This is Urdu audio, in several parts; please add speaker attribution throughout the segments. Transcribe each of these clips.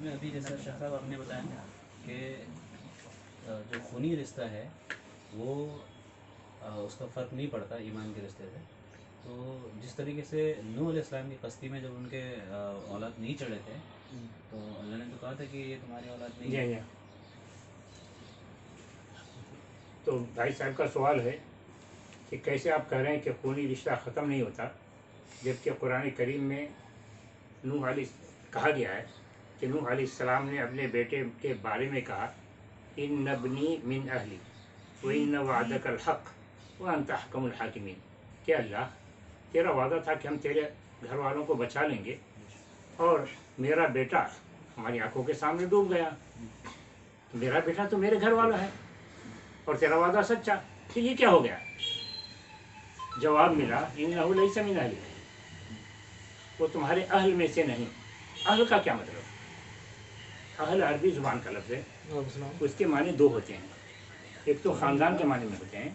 Speaker 1: میں ابھی جیسا شاہ صاحب آپ نے بتایا نا کہ جو خونی رشتہ ہے وہ اس کا فرق نہیں پڑتا ایمان کے رشتے سے. تو جس طریقے سے نوح علیہ السلام کی کشتی میں جب ان کے اولاد نہیں چڑھے تھے تو اللہ نے تو کہا تھا کہ یہ تمہاری اولاد نہیں ہے.
Speaker 2: تو بھائی صاحب کا سوال ہے کہ کیسے آپ کہہ رہے ہیں کہ خونی رشتہ ختم نہیں ہوتا، جبکہ قرآن کریم میں نوح علیہ کہا گیا ہے کہ نوح علیہ السلام نے اپنے بیٹے کے بارے میں کہا ان ابنی من اہلی وان وعدک الحق وانت احکم الحاکمین، کہ اللہ تیرا وعدہ تھا کہ ہم تیرے گھر والوں کو بچا لیں گے اور میرا بیٹا ہماری آنکھوں کے سامنے ڈوب گیا، میرا بیٹا تو میرے گھر والا ہے اور تیرا وعدہ سچا، تو یہ کیا ہو گیا؟ جواب ملا انہ لیس من اہلی، وہ تمہارے اہل میں سے نہیں. اہل کا کیا مطلب؟ اہل عربی زبان کا لفظ ہے، اس کے معنی دو ہوتے ہیں، ایک تو خاندان کے معنی میں ہوتے ہیں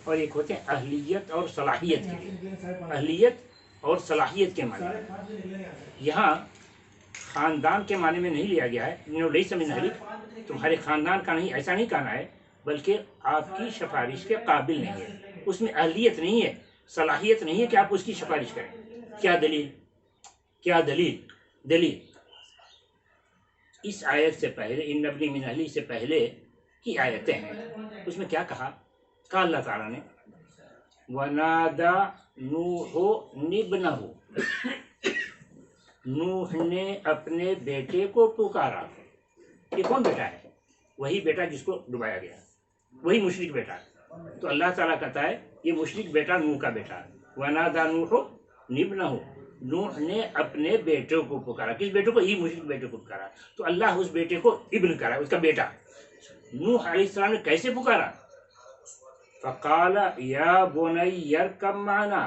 Speaker 2: اور ایک ہوتے ہیں اہلیت اور صلاحیت کے لیے. اہلیت اور صلاحیت کے معنی میں یہاں خاندان کے معنی میں نہیں لیا گیا ہے، انہ لیس من اہلی تمہارے خاندان کا نہیں، ایسا نہیں کہنا ہے، بلکہ آپ کی سفارش کے قابل نہیں ہے، اس میں اہلیت نہیں ہے، صلاحیت نہیں ہے کہ آپ اس کی سفارش کریں. کیا دلیل؟ کیا دلیل اس آیت سے پہلے ان ابنی من اہلی سے پہلے کی آیتیں ہیں، اس میں کیا کہا اللہ تعالیٰ نے وَنَادَى نُوحٌ ابْنَهُ، نوح نے اپنے بیٹے کو پکارا. یہ کون بیٹا ہے؟ وہی بیٹا جس کو ڈبایا گیا، وہی مشرک بیٹا. تو اللہ تعالیٰ کہتا ہے یہ مشرک بیٹا نوح کا بیٹا. وَنَادَى نُوحٌ ابْنَهُ، نوح نے اپنے بیٹے کو پکارا. کس بیٹے کو؟ یہ مشرک بیٹے کو پکارا. تو اللہ اس بیٹے کو ابن کرا، اس کا بیٹا. نوح علیہ السلام نے کیسے پکارا؟ فقال یا بنی ارکب معنا،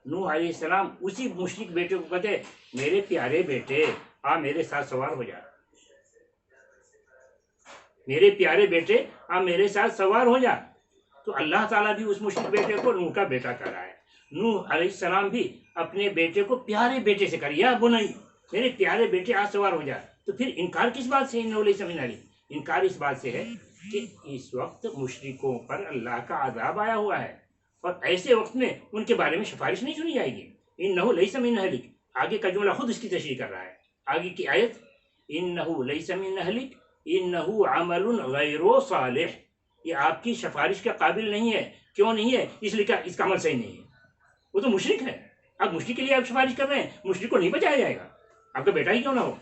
Speaker 2: نوح علیہ السلام اسی مشرک بیٹے کو کہتے میرے پیارے بیٹے آ میرے ساتھ سوار ہو جا، میرے پیارے بیٹے آ میرے ساتھ سوار ہو جا. تو اللہ تعالیٰ بھی اس مشرک بیٹے کو نوح کا بیٹا کہہ رہا ہے. نوح علیہ السلام بھی اپنے بیٹے کو پیارے بیٹے سے کہہ رہا ہے یا بنی میرے پیارے بیٹے آ سوار ہو جا. تو پھر انکار کس بات سے؟ انہ لیس من اہلی، انکار اس بات سے ہے کہ اس وقت مشرکوں پر اللہ کا عذاب آیا ہوا ہے اور ایسے وقت میں ان کے بارے میں سفارش نہیں سنی جائے گی. انہ لیس من اہلی، آگے کا جملہ خود اس کی تشریح کر رہا ہے. آگے کی آیت انہ لیس من اہلی انہ عمل غیر صالح، یہ آپ کی سفارش کے قابل نہیں ہے. کیوں نہیں ہے؟ اس لیے کہ اس کا عمل صحیح نہیں ہے، وہ تو مشرک ہے. اب مشرک کے لیے آپ سفارش کر رہے ہیں، مشرک کو نہیں بچایا جائے گا، آپ کا بیٹا ہی کیوں نہ ہو.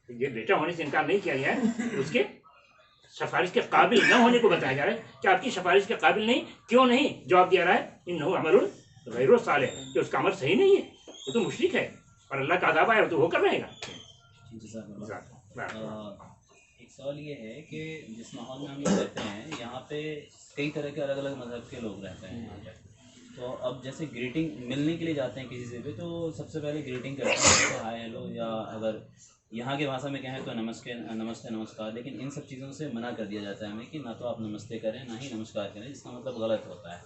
Speaker 2: یہ بیٹا ہونے سے انکار نہیں کیا گیا ہے، اس کے سفارش کے قابل نہ ہونے کو بتایا جا رہا ہے کہ آپ کی سفارش کے قابل نہیں. کیوں نہیں؟ جواب دیا رہا ہے انہ عمل غیر صالح، کہ اس کا عمل صحیح نہیں ہے، وہ تو مشرک ہے اور اللہ کا عذاب آیا تو وہ کر رہے گا.
Speaker 1: ایک سوال یہ ہے کہ جس ماحول میں ہم لوگ رہتے ہیں یہاں پہ کئی طرح کے الگ الگ مذہب کے لوگ رہتے ہیں یہاں پہ. تو اب جیسے گریٹنگ ملنے کے لیے جاتے ہیں کسی سے بھی تو سب سے پہلے گریٹنگ کرتے ہیں تو ہائے ہیلو، یا اگر یہاں کے بھاشا میں کہیں تو نمستے نمسکار. لیکن ان سب چیزوں سے منع کر دیا جاتا ہے ہمیں کہ نہ تو آپ نمستے کریں نہ ہی نمسکار کریں، جس کا مطلب غلط ہوتا ہے.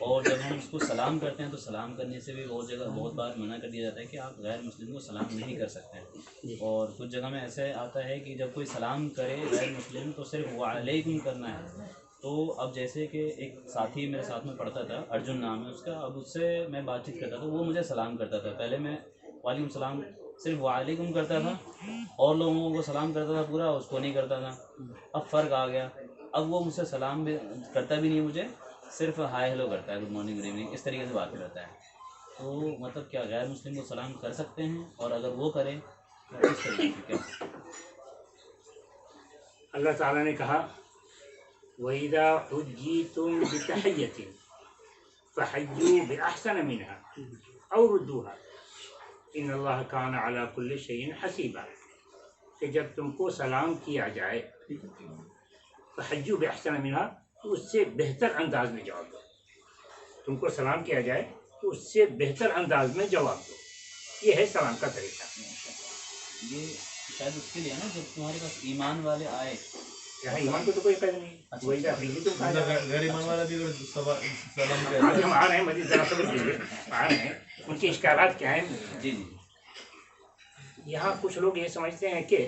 Speaker 1: اور جب ہم اس کو سلام کرتے ہیں تو سلام کرنے سے بھی بہت بار منع کر دیا جاتا ہے کہ آپ غیر مسلم کو سلام نہیں کر سکتے ہیں. اور کچھ جگہ میں ایسے آتا ہے کہ جب کوئی سلام کرے غیر مسلم تو صرف وعلیکم کرنا ہے. تو اب جیسے کہ ایک ساتھی میرے ساتھ میں پڑھتا تھا، ارجن نام ہے اس کا، اب اس سے میں بات چیت کرتا تھا، وہ مجھے سلام کرتا تھا. پہلے میں وعلیکم السلام صرف وعلیکم کرتا تھا اور لوگوں کو سلام کرتا تھا پورا، اس کو نہیں کرتا تھا. اب فرق آ گیا، اب وہ مجھ سے سلام بھی کرتا بھی نہیں، مجھے صرف ہائے ہیلو کرتا ہے، گڈ مارننگ گڈ ایوننگ، اس طریقے سے بات کرتا ہے. تو مطلب کیا غیر مسلم کو سلام کر سکتے ہیں؟ اور اگر وہ کریں تو کس طریقے سے کیا؟
Speaker 2: اللہ تعالیٰ نے کہا وَإِذَا حُيِّيتُم بِتَحِيَّةٍ فَحَيُّوا بِأَحْسَنَ مِنْهَا أَوْ رُدُّوهَا إِنَّ اللَّهَ كَانَ عَلَى كُلِّ شَيْءٍ حَسِيبًا، کہ جب تم کو سلام کیا جائے فَحَيُّوا بِأَحْسَنَ مِنْهَا، تو اس سے بہتر انداز میں جواب دو. تم کو سلام کیا جائے تو اس سے بہتر انداز میں جواب دو. یہ ہے سلام کا طریقہ.
Speaker 1: یہ شاید اس کے لیے نا جب تمہارے پاس ایمان والے آئے،
Speaker 2: یہاں ایمان کو تو کوئی قید نہیں. وہی تم کہا جائے
Speaker 3: غیر ایمان والا بھی سلام
Speaker 2: گا. ہم آ رہے ہیں مزید ذرا سمجھ لیجیے، آ رہے ہیں ان کے اشکالات کیا ہیں.
Speaker 1: جی جی
Speaker 2: یہاں کچھ لوگ یہ سمجھتے ہیں کہ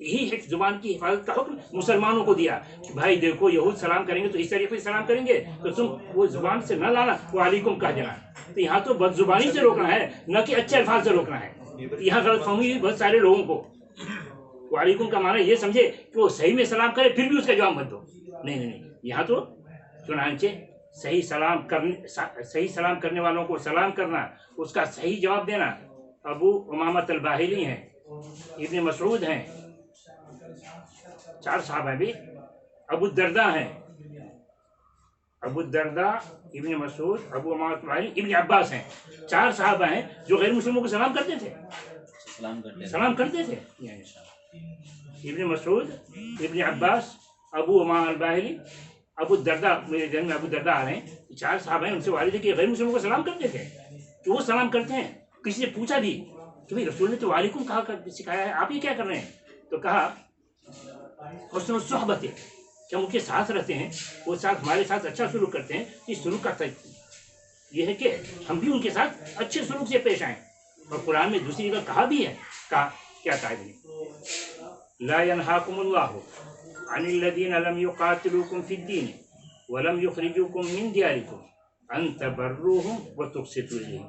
Speaker 2: یہی ہے زبان کی حفاظت کا حکم مسلمانوں کو دیا کہ بھائی دیکھو یہود سلام کریں گے تو اس طریقے سے سلام کریں گے تو تم وہ زبان سے نہ لانا وعلیکم کہہ دینا. تو یہاں تو بد زبانی سے روکنا ہے نہ کہ اچھے الفاظ سے روکنا ہے. یہاں غلط فہمی بہت سارے لوگوں کو. وعلیکم کا معنی یہ سمجھے کہ وہ صحیح میں سلام کرے پھر بھی اس کا جواب مت دو. نہیں, یہاں تو چنانچہ صحیح سلام کرنے والوں کو سلام کرنا, اس کا صحیح جواب دینا. ابو امامۃ الباہلی ہیں, ابن مسعود ہیں, 4 صحابہ بھی, ابو الدرداء ہیں, ابو الدرداء, ابن مسعود, ابو امامۃ الباہلی, ابن عباس ہیں. 4 صحابہ ہیں جو غیر مسلموں کو سلام کرتے تھے. ابن مسعود, ابن عباس, ابو امامۃ الباہلی, ابو الدرداء. میرے ذہن میں ابو الدرداء آ رہے ہیں. 4 صحابہ ہیں, ان سے وارد ہے کہ غیر مسلموں کو سلام کرتے تھے. کہ وہ سلام کرتے ہیں. کسی نے پوچھا بھی کہ بھائی رسول نے تو وعلیکم کہا سکھایا ہے, آپ یہ کیا کر رہے ہیں؟ تو کہا حسن الصحبت, کہ ہم ان کے ساتھ رہتے ہیں, وہ ساتھ ہمارے ساتھ اچھا سلوک کرتے ہیں. اس سلوک کا یہ ہے کہ ہم بھی ان کے ساتھ اچھے سلوک سے پیش آئیں. اور قرآن میں دوسری جگہ کہا بھی ہے, کہا کیا تعبیر لا ينهاكم الله عن الذين لم يقاتلوكم في الدين ولم يخرجوكم من دياركم ان تبروهم وتقسطوا اليهم.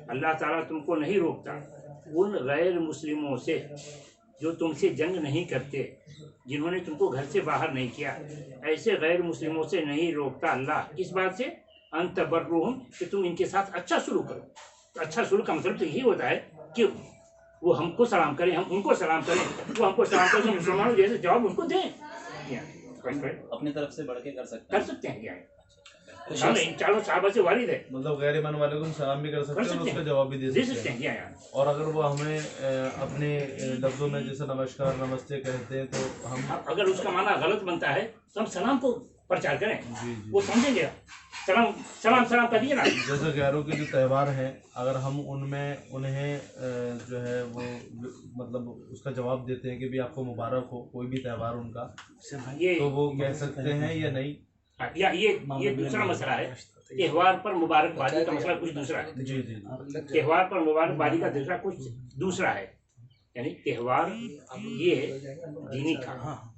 Speaker 2: اللہ تعالیٰ تم کو نہیں روکتا ان غیر مسلموں سے جو تم سے جنگ نہیں کرتے, جنہوں نے تم کو گھر سے باہر نہیں کیا. ایسے غیر مسلموں سے نہیں روکتا اللہ اس بات سے ان تبروهم کہ تم ان کے ساتھ اچھا سلوک کرو. اچھا سلوک کا مطلب تو یہی ہوتا ہے کہ وہ ہم کو سلام کریں, ہم ان کو سلام کریں, وہ ہم کو سلام کریں, تو مسلمانوں جیسے جواب ان کو دیں.
Speaker 1: اپنی طرف سے بڑھ کے کر
Speaker 2: سکتے ہیں کیا ان 4 صحابہ سے وارد ہے.
Speaker 3: مطلب غیر ایمان والے کو سلام بھی کر سکتے ہیں, اس کا جواب بھی دے سکتے ہیں. اور اگر وہ ہمیں اپنے لفظوں میں جیسے نمسکار نمستے کہتے ہیں تو ہم
Speaker 2: اگر اس کا معنی غلط بنتا ہے تو ہم سلام کو پرچار کریں, وہ سمجھیں گے. سلام کر دیے نا.
Speaker 3: جیسے غیروں کے جو تہوار ہیں, اگر ہم ان میں انہیں جو ہے وہ مطلب اس کا جواب دیتے ہیں کہ بھی آپ کو مبارک ہو کوئی بھی تہوار ان کا, تو وہ کہہ سکتے ہیں یا نہیں؟
Speaker 2: یا یہ دوسرا مسئلہ ہے. تہوار پر مبارکبادی کا مسئلہ کچھ دوسرا ہے.
Speaker 3: جی,
Speaker 2: تہوار پر مبارکبادی کا دوسرا کچھ دوسرا ہے. یعنی تہوار یہ دینی کام,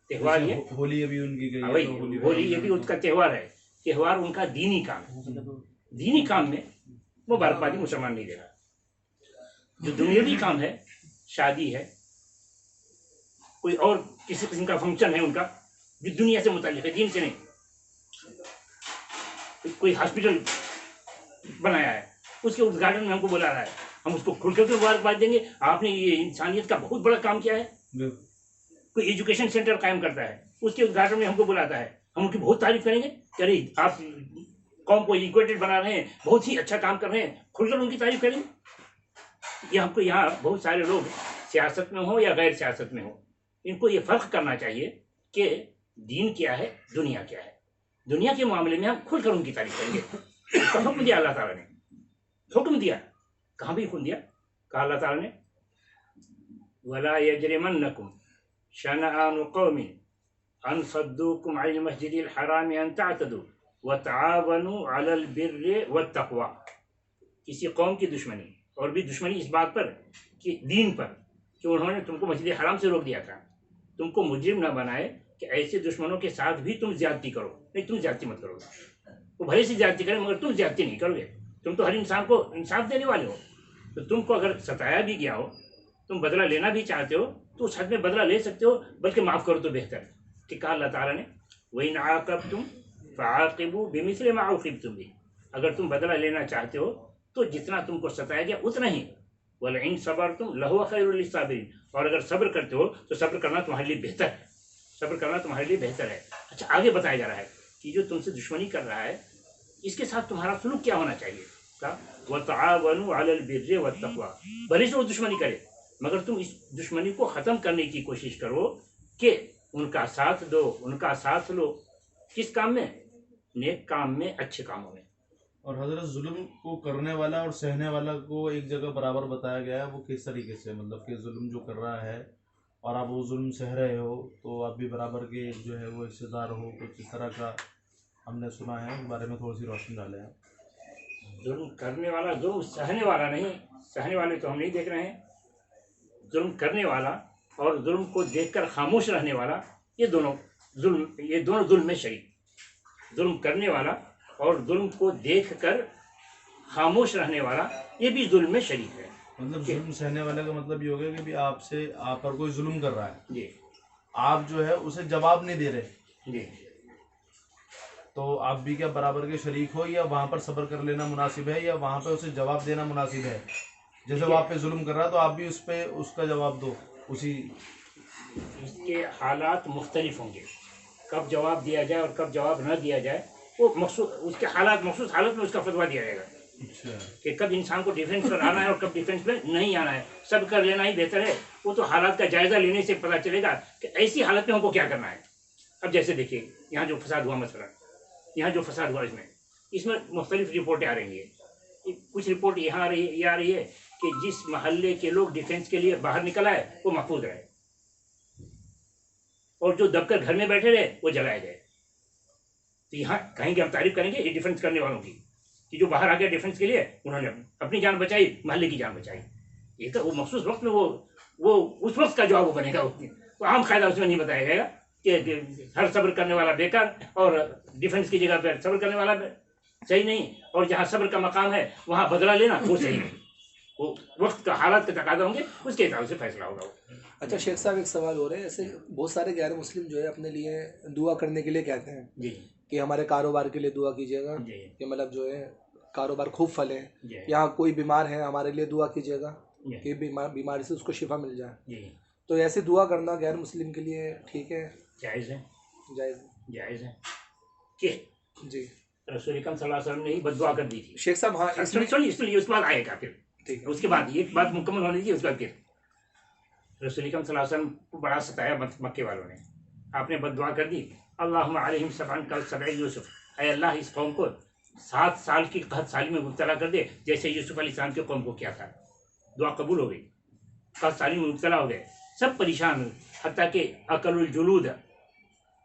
Speaker 2: تہوار یہ
Speaker 3: ہولی ابھی ان کی گئی,
Speaker 2: ہولی یہ بھی ان کا تہوار ہے. تہوار ان کا دینی کام ہے. دینی کام میں مبارکبادی مسلمان نہیں دے رہا. جو دنیاوی کام ہے, شادی ہے, کوئی اور کسی قسم کا فنکشن ہے ان کا جو دنیا سے متعلق ہے, دین سے نہیں. کوئی ہاسپٹل بنایا ہے, اس کے ادگھاٹن میں ہم کو بلا رہا ہے, ہم اس کو کھل کر کے مبارکباد دیں گے. آپ نے یہ انسانیت کا بہت بڑا کام کیا ہے. کوئی ایجوکیشن سینٹر قائم کرتا ہے, اس کے ادگھاٹن میں ہم کو بلاتا ہے, ہم ان کی بہت تعریف کریں گے کہ ارے آپ قوم کو ایکویٹڈ بنا رہے ہیں, بہت ہی اچھا کام کر رہے ہیں, کھل کر ان کی تعریف کریں گے. یہ ہم کو یہاں بہت سارے لوگ سیاست میں ہوں یا غیر سیاست میں ہوں, ان کو یہ فرق کرنا چاہیے کہ دین کیا ہے, دنیا کیا ہے. دنیا کے معاملے میں ہم کھل کر ان کی تعریف کریں گے. اس کا حکم دیا اللہ تعالیٰ نے, حکم دیا. کہاں بھی حکم دیا, کہا اللہ تعالیٰ نے وَلَا يَجْرِمَنَّكُمْ شَنَآنُ قَوْمٍ ان صدوكم عن المسجد الحرام ان تعتدوا وتعاونوا على البر والتقوى. کسی قوم کی دشمنی, اور بھی دشمنی اس بات پر کہ دین پر, کہ انہوں نے تم کو مسجد حرام سے روک دیا تھا. تم کو مجرم نہ بنائے کہ ایسے دشمنوں کے ساتھ بھی تم زیادتی کرو. نہیں, تم زیادتی مت کرو. وہ بھلے سے زیادتی کریں مگر تم زیادتی نہیں کرو گے. تم تو ہر انسان کو انصاف دینے والے ہو. تو تم کو اگر ستایا بھی گیا ہو, تم بدلہ لینا بھی چاہتے ہو, تو اس حد میں بدلہ لے سکتے ہو, بلکہ معاف کرو تو بہتر. کہ کہا اللہ تعالیٰ نے وَإِنْ عَاقَبْتُمْ فَعَاقِبُوا بِمِثْلِ مَا عُوقِبْتُمْ بِهِ. اگر تم بدلہ لینا چاہتے ہو تو جتنا تم کو ستایا گیا اتنا ہی. وَلَئِنْ صَبَرْتُمْ لَهُوَ خَيْرٌ لِلصَّابِرِينَ. اور اگر صبر کرتے ہو تو صبر کرنا تمہارے لیے بہتر ہے. صبر کرنا تمہارے لیے بہتر ہے. اچھا, آگے بتایا جا رہا ہے کہ جو تم سے دشمنی کر رہا ہے اس کے ساتھ تمہارا سلوک کیا ہونا چاہیے. کہا وَتَعَاوَنُوا عَلَى الْبِرِّ وَالتَّقْوَى. بھلے سے وہ دشمنی کرے مگر تم اس دشمنی کو ختم کرنے کی کوشش کرو کہ ان کا ساتھ دو, ان کا ساتھ لو. کس کام میں؟ نیک کام میں, اچھے کاموں میں.
Speaker 3: اور حضرت ظلم کو کرنے والا اور سہنے والا کو ایک جگہ برابر بتایا گیا ہے, وہ کس طریقے سے, مطلب کہ ظلم جو کر رہا ہے اور آپ وہ ظلم سہ رہے ہو تو آپ بھی برابر کے جو ہے وہ حصے دار ہو, کچھ اس طرح کا ہم نے سنا ہے. اس بارے میں تھوڑی سی روشنی ڈالیں آپ.
Speaker 2: ظلم کرنے والا ظلم سہنے والا نہیں, سہنے والے تو ہم نہیں دیکھ رہے ہیں. ظلم کرنے والا اور ظلم کو دیکھ کر خاموش رہنے والا، یہ دونوں ظلم میں شریک. ظلم کرنے والا اور ظلم کو دیکھ کر خاموش رہنے والا یہ بھی ظلم میں شریک ہے.
Speaker 3: مطلب ظلم سہنے والے کا مطلب یہ ہوگا کہ بھی آپ پر کوئی ظلم کر رہا ہے،
Speaker 2: جی
Speaker 3: آپ جو ہے اسے جواب نہیں دے رہے،
Speaker 2: جی
Speaker 3: تو آپ بھی کیا برابر کے شریک ہو، یا وہاں پر صبر کر لینا مناسب ہے، یا وہاں پہ اسے جواب دینا مناسب ہے؟ جیسے وہ آپ پہ ظلم کر رہا ہے تو آپ بھی اس کا جواب دو.
Speaker 2: اس کے حالات مختلف ہوں گے، کب جواب دیا جائے اور کب جواب نہ دیا جائے وہ اس کے حالات مخصوص حالت میں اس کا فتویٰ دیا جائے گا کہ کب انسان کو ڈیفینس پر آنا ہے اور کب ڈیفینس میں نہیں آنا ہے. سب کر لینا ہی بہتر ہے. وہ تو حالات کا جائزہ لینے سے پتہ چلے گا کہ ایسی حالت میں ہم کو کیا کرنا ہے. اب جیسے دیکھیے یہاں جو فساد ہوا، مثلا یہاں جو فساد ہوا اس میں مختلف رپورٹیں آ رہی ہیں. کچھ رپورٹ یہاں یہ آ رہی ہے کہ جس محلے کے لوگ ڈیفینس کے لیے باہر نکل آئے وہ محفوظ رہے، اور جو دب کر گھر میں بیٹھے رہے وہ جلائے گئے. تو یہاں کہیں گے ہم تعریف کریں گے یہ ڈیفینس کرنے والوں کی کہ جو باہر آ گیا ڈیفینس کے لیے، انہوں نے اپنی جان بچائی، محلے کی جان بچائی. یہ تو وہ مخصوص وقت میں وہ اس وقت کا جواب وہ بنے گا. تو عام قاعدہ اس میں نہیں بتایا گیا کہ ہر صبر کرنے والا بیکار اور ڈیفینس کی جگہ پہ صبر کرنے والا صحیح نہیں، اور جہاں صبر کا مقام ہے وہاں بدلہ لینا وہ صحیح نہیں. وہ وقت کا حالات کا تقاضا ہوں گے، اس کے حساب سے فیصلہ ہوگا.
Speaker 4: اچھا شیخ صاحب ایک سوال ہو رہا ہے، ایسے بہت سارے غیر مسلم جو ہے اپنے لیے دعا کرنے کے لیے کہتے ہیں
Speaker 2: جی
Speaker 4: کہ ہمارے کاروبار کے لیے دعا کیجیے گا،
Speaker 2: جی
Speaker 4: کہ مطلب جو ہے کاروبار خوب پھلے.
Speaker 2: جی
Speaker 4: یہاں کوئی بیمار ہے ہمارے لیے دعا کیجیے گا
Speaker 2: جی
Speaker 4: کہ بیماری سے اس کو شفا مل جائے.
Speaker 2: جی
Speaker 4: تو ایسی دعا کرنا غیر مسلم کے لیے ٹھیک ہے،
Speaker 2: جائز ہے،
Speaker 4: جائز؟
Speaker 2: جائز ہے کہ
Speaker 4: جی
Speaker 2: رسول اکرم صلی اللہ علیہ وسلم نے ہی بد دعا کر دی تھی.
Speaker 4: شیخ صاحب ہاں اس میں
Speaker 2: اس کے بعد آئے گا، پھر
Speaker 4: ٹھیک ہے.
Speaker 2: اس کے بعد یہ بات مکمل ہونے دیجیے. اس کے بعد پھر رسول اکرم صلی اللہ علیہ وسلم کو بڑا ستایا مکے والوں نے. آپ نے بد دعا کر دی، اللہم علیہم سبعن کسبع یوسف، اے اللہ اس قوم کو 7 سال کی قحط سالی میں مبتلا کر دے جیسے یوسف علیہ السلام کی قوم کو کیا تھا. دعا قبول ہو گئی، قحط سالی میں مبتلا ہو گئے، سب پریشان ہوئے، حتیٰ کہ اکل الجلود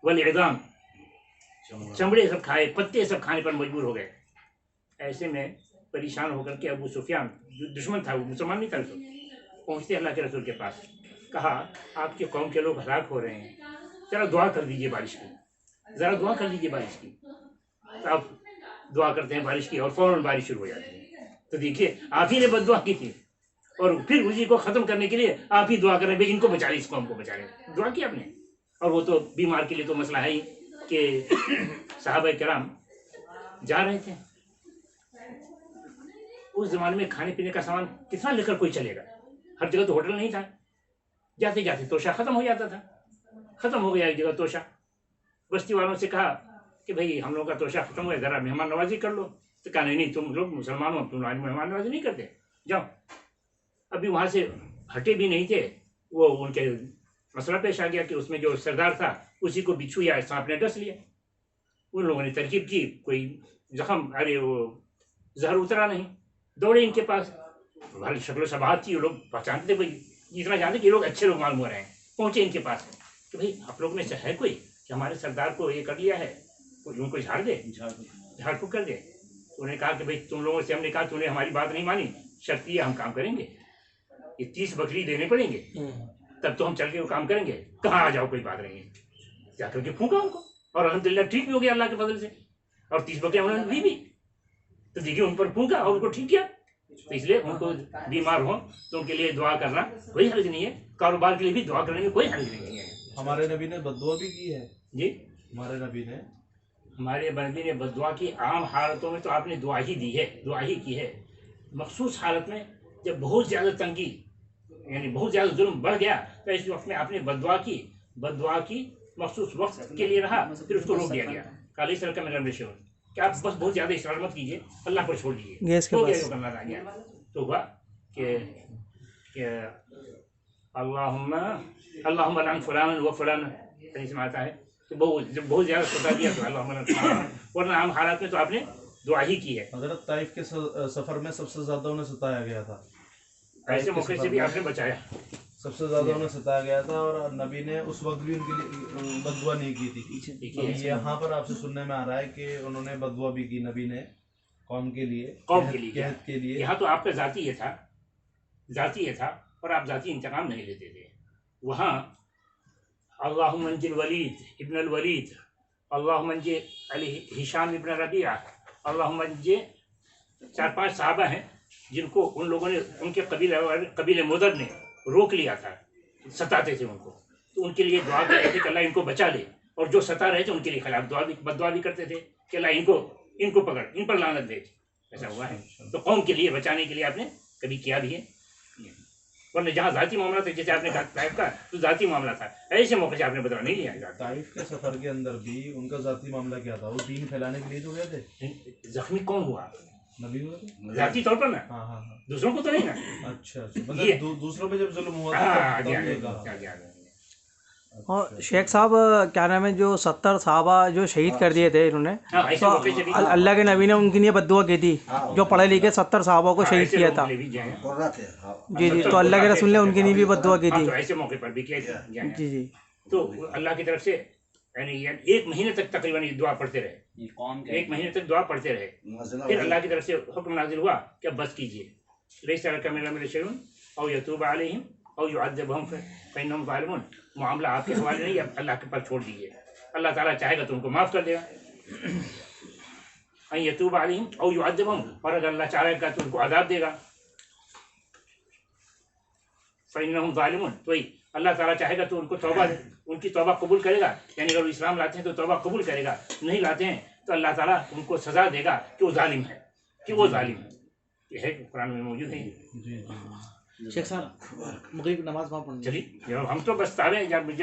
Speaker 2: والعظام، چمڑے سب کھائے، پتے سب کھانے پر مجبور ہو گئے. ایسے میں پریشان ہو کر کے ابو سفیان جو دشمن تھا، وہ مسلمان نہیں تھا، پہنچتے اللہ کے رسول کے پاس، کہا آپ کی قوم کے لوگ ہلاک ہو رہے ہیں، ذرا دعا کر دیجیے بارش کی، ذرا دعا کر دیجیے بارش کی. تو آپ دعا کرتے ہیں بارش کی اور فوراً بارش شروع ہو جاتی ہے. تو دیکھیے آپ ہی نے بد دعا کی تھی اور پھر اسی کو ختم کرنے کے لیے آپ ہی دعا کر رہے ہیں ان کو بچا لیں، اس قوم کو بچا لیں. دعا کی آپ نے. اور وہ تو بیمار کے لیے تو مسئلہ ہے ہی کہ صحابہ کرام جا رہے تھے. اس زمانے میں کھانے پینے کا سامان کتنا لے کر کوئی چلے گا؟ ہر جگہ تو ہوٹل نہیں تھا. جاتے جاتے توشہ ختم ہو جاتا تھا، ختم ہو گیا ایک جگہ توشہ. بستی والوں سے کہا کہ بھئی ہم لوگوں کا توشہ ختم ہوا ہے، ذرا مہمان نوازی کر لو. تو کہا نہیں تم لوگ مسلمان ہو، تم مہمان نوازی نہیں کرتے، جاؤ. ابھی وہاں سے ہٹے بھی نہیں تھے، وہ ان کے مسئلہ پیش آ گیا کہ اس میں جو سردار تھا اسی کو بچھو یا سانپ نے ڈس لیا. ان لوگوں نے ترکیب کی، کوئی زخم، ارے وہ زہر اترا نہیں، دوڑے ان کے پاس. ہماری شکل و شباہت تھی، وہ لوگ پہچانتے تھے، بھائی جتنا جانتے کہ یہ لوگ اچھے لوگ معلوم ہو رہے ہیں. پہنچے ان کے پاس کہ بھائی آپ لوگ میں سے ہے کوئی کہ ہمارے سردار کو یہ کر لیا ہے، ان کو جھاڑ دے، جھاڑ پھوک کر دے. انہوں نے کہا کہ بھائی تم لوگوں سے ہم نے کہا تم نے ہماری بات نہیں مانی، شرط یہ ہم کام کریں گے، یہ 30 بکری دینے پڑیں گے تب تو ہم چل کے وہ کام کریں گے. کہاں آ جاؤ کوئی بات نہیں ہے. جا کر کے پھونکا ان کو اور الحمدللہ ٹھیک بھی ہو گیا اللہ کے فضل سے، اور 30 بکریاں انہوں نے دی بھی. تو دیکھیے ان پر پھونکا اور ان کو ٹھیک کیا. تو اس لیے ان کو بیمار ہوں تو ان کے لیے دعا کرنا کوئی حرج نہیں ہے. کاروبار کے لیے بھی دعا کرنے میں کوئی حرج نہیں ہے.
Speaker 3: ہمارے نبی نے بد دعا بھی کی ہے.
Speaker 2: جی
Speaker 3: ہمارے نبی
Speaker 2: نے بد دعا کی. عام حالتوں میں تو آپ نے دعا ہی دی ہے، دعا ہی کی ہے. مخصوص حالت میں جب بہت زیادہ تنگی یعنی بہت زیادہ ظلم بڑھ گیا تو اس وقت میں آپ نے بد دعا کی. بد دعا کی مخصوص وقت کے لیے رہا، پھر اس کو روک دیا گیا. کالی سر کا میرا رشیو کہ آپ بس بہت زیادہ اصرار مت کیجیے، اللہ پر چھوڑ دیجیے. ہو گیا جو کرنا تھا گیا. تو ہوا کہ اللہم لعن فلانا و فلانا، حدیث میں آتا ہے کہ جب بہت زیادہ ستا دیا تو اللہم لعن فلانا. ورنہ عام حالات میں تو آپ نے دعا ہی کی ہے.
Speaker 3: حضرت طائف کے سفر میں سب سے زیادہ انہیں ستایا گیا تھا.
Speaker 2: ایسے موقع سے بھی آپ نے بچایا.
Speaker 3: سب سے زیادہ انہیں ستایا گیا تھا اور نبی نے اس وقت بھی ان کے لیے بد دعا نہیں کی تھی. یہاں پر آپ سے سننے میں آ رہا ہے کہ انہوں نے بد دعا بھی کی نبی نے قوم کے لیے، قحط کے لیے.
Speaker 2: یہاں تو آپ کا ذاتی یہ تھا اور آپ ذاتی انتقام نہیں لیتے تھے. وہاں اللہم انجل ولید ابن الولید، اللہم انجل علی ہشام ابن ربیعہ، اللہم انجل 4-5 صحابہ ہیں جن کو ان لوگوں نے ان کے قبیلہ مدر نے روک لیا تھا، ستاتے تھے ان کو، تو ان کے لیے دعا کرتے تھے کہ اللہ ان کو بچا لے، اور جو ستا رہے تھے ان کے لیے خلاف بد دعا بھی کرتے تھے کہ اللہ ان کو پکڑ، ان پر لعنت بھیج. ایسا ہوا ہے. تو قوم کے لیے بچانے کے لیے آپ نے کبھی کیا بھی ہے، ورنہ جہاں ذاتی معاملہ تھا، جیسے آپ نے کہا طائف کا تو ذاتی معاملہ تھا، ایسے موقع سے آپ نے بدلا نہیں لیا.
Speaker 3: طائف کے سفر کے اندر بھی ان کا ذاتی معاملہ کیا تھا؟ وہ دین پھیلانے کے لیے تو گئے تھے.
Speaker 2: زخمی کون ہوا؟
Speaker 3: نبی ہوئے تھے
Speaker 2: ذاتی طور پر نا،
Speaker 3: ہاں ہاں ہاں.
Speaker 2: دوسروں کو تو نہیں نا.
Speaker 3: اچھا مطلب دوسروں پہ جب ظلم ہوا تھا تب یہ کہا.
Speaker 5: اور شیخ صاحب کیا نام ہے، جو 70 صحابہ جو شہید کر دیے تھے انہوں نے، تو اللہ کے نبی نے ان کے لیے بد دعا کی تھی، جو پڑھے لکھے 70 صحابہ کو شہید کیا تھا. جی جی، تو اللہ کے رسول نے ان کے لیے بھی بد دعا کی تھی.
Speaker 2: ایسے موقع پر بھی کیا
Speaker 5: جی جی.
Speaker 2: تو اللہ کی طرف سے یعنی 1 مہینے تک تقریباً یہ دعا پڑھتے رہے، 1 مہینے تک دعا پڑھتے رہے. پھر اللہ کی طرف سے حکم نازل ہوا کہ بس کیجیے، لیس علیک من الامر شیء او یتوب علیہم او یعذبہم فانہم ظالمون. معاملہ آپ کے حوالے نہیں، اب اللہ کے پر چھوڑ دیجیے، اللہ تعالیٰ چاہے گا تو ان کو معاف کر دے گا. ان یتوب علیہم او یعذبہم، اور اگر اللہ چاہے گا تو ان کو عذاب دے گا. فانہم ظالمون، تو اللہ تعالیٰ چاہے گا تو ان کو توبہ، ان کی توبہ قبول کرے گا. یعنی اگر وہ اسلام لاتے ہیں تو توبہ قبول کرے گا، نہیں لاتے ہیں تو اللہ تعالیٰ ان کو سزا دے گا کہ وہ ظالم ہے، کہ وہ ظالم ہے. یہ ہے قرآن میں موجود ہے.
Speaker 3: جی جی.
Speaker 5: شیخ صاحب مغرب نماز وہاں پڑھنی.
Speaker 2: چلیے ہم تو بس تابع ہیں.